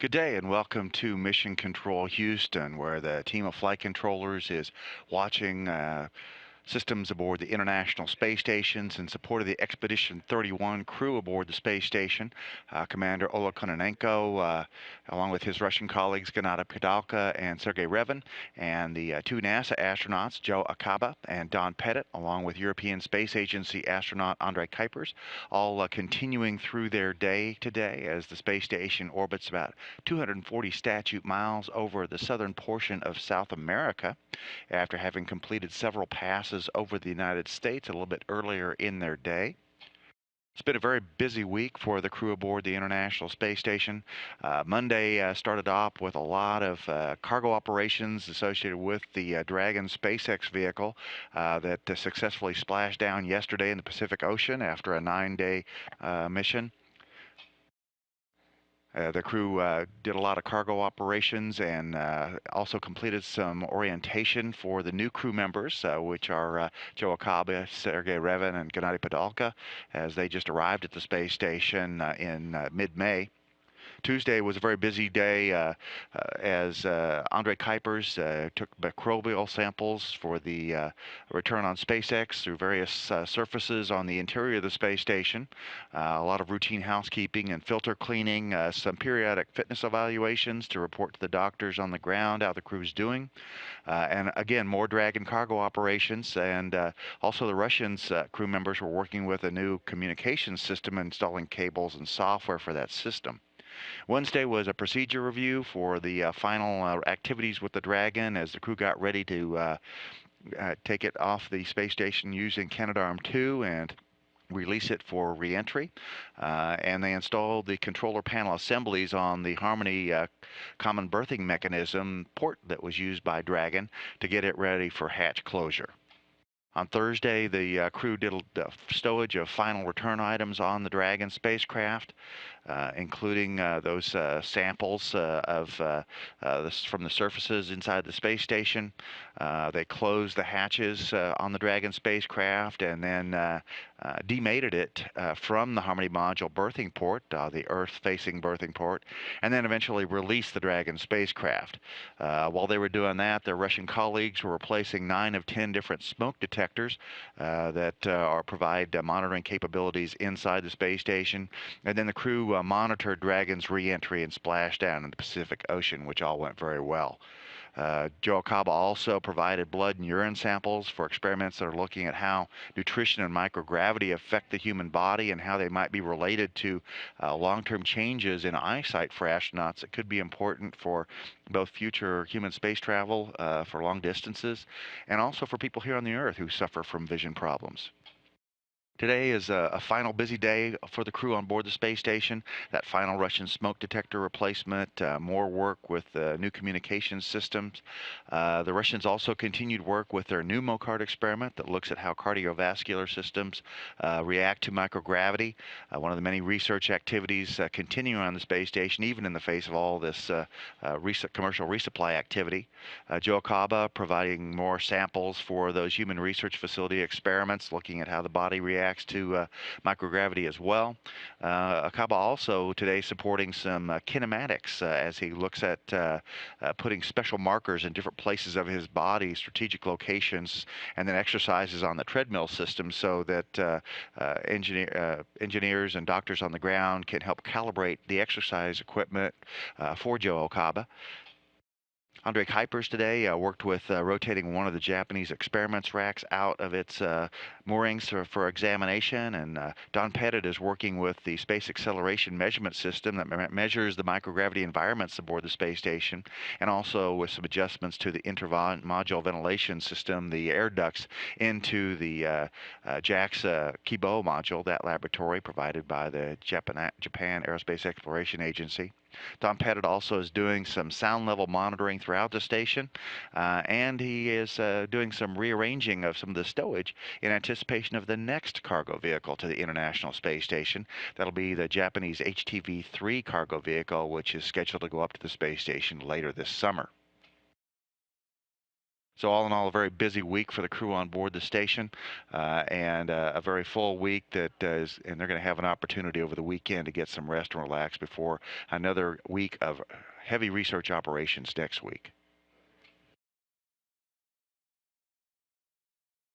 Good day and welcome to Mission Control Houston, where the team of flight controllers is watching systems aboard the International Space Stations in support of the Expedition 31 crew aboard the space station. Commander Ola Kononenko, along with his Russian colleagues Gennady Padalka and Sergei Revin, and the two NASA astronauts, Joe Akaba and Don Pettit, along with European Space Agency astronaut Andrei Kuipers, all continuing through their day today as the space station orbits about 240 statute miles over the southern portion of South America after having completed several passes over the United States a little bit earlier in their day. It's been a very busy week for the crew aboard the International Space Station. Monday started off with a lot of cargo operations associated with the Dragon SpaceX vehicle that successfully splashed down yesterday in the Pacific Ocean after a 9-day mission. The crew did a lot of cargo operations and also completed some orientation for the new crew members, which are Joe Akaba, Sergei Revin, and Gennady Padalka, as they just arrived at the space station in mid-May. Tuesday was a very busy day as Andrei Kuipers took microbial samples for the return on SpaceX through various surfaces on the interior of the space station. A lot of routine housekeeping and filter cleaning, some periodic fitness evaluations to report to the doctors on the ground how the crew's doing. And again, more Dragon cargo operations, and also the Russians crew members were working with a new communications system, installing cables and software for that system. Wednesday was a procedure review for the final activities with the Dragon as the crew got ready to take it off the space station using Canadarm2 and release it for reentry. And they installed the controller panel assemblies on the Harmony common berthing mechanism port that was used by Dragon to get it ready for hatch closure. On Thursday, the crew did a stowage of final return items on the Dragon spacecraft, including those samples from the surfaces inside the space station. They closed the hatches on the Dragon spacecraft and then demated it from the Harmony module berthing port, the Earth-facing berthing port, and then eventually released the Dragon spacecraft. While they were doing that, their Russian colleagues were replacing 9 of 10 different smoke detectors that provide monitoring capabilities inside the space station. And then the crew monitored Dragon's re-entry and splashdown in the Pacific Ocean, which all went very well. Joe Akaba also provided blood and urine samples for experiments that are looking at how nutrition and microgravity affect the human body and how they might be related to long-term changes in eyesight for astronauts that could be important for both future human space travel for long distances and also for people here on the Earth who suffer from vision problems. Today is a final busy day for the crew on board the space station. That final Russian smoke detector replacement, more work with new communications systems. The Russians also continued work with their new MOCARD experiment that looks at how cardiovascular systems react to microgravity. One of the many research activities continuing on the space station, even in the face of all this commercial resupply activity. Joe Akaba providing more samples for those human research facility experiments, looking at how the body reacts to microgravity as well. Akaba also today supporting some kinematics as he looks at putting special markers in different places of his body, strategic locations, and then exercises on the treadmill system so that engineers and doctors on the ground can help calibrate the exercise equipment for Joe Akaba. Andrei Kuipers today worked with rotating one of the Japanese experiments racks out of its moorings for examination, and Don Pettit is working with the Space Acceleration Measurement System that measures the microgravity environments aboard the space station, and also with some adjustments to the intermodule ventilation system, the air ducts into the JAXA Kibo module, that laboratory provided by the Japan Aerospace Exploration Agency. Don Pettit also is doing some sound level monitoring throughout the station, and he is doing some rearranging of some of the stowage in anticipation of the next cargo vehicle to the International Space Station. That'll be the Japanese HTV-3 cargo vehicle, which is scheduled to go up to the space station later this summer. So all in all, a very busy week for the crew on board the station, and a very full week and they're going to have an opportunity over the weekend to get some rest and relax before another week of heavy research operations next week.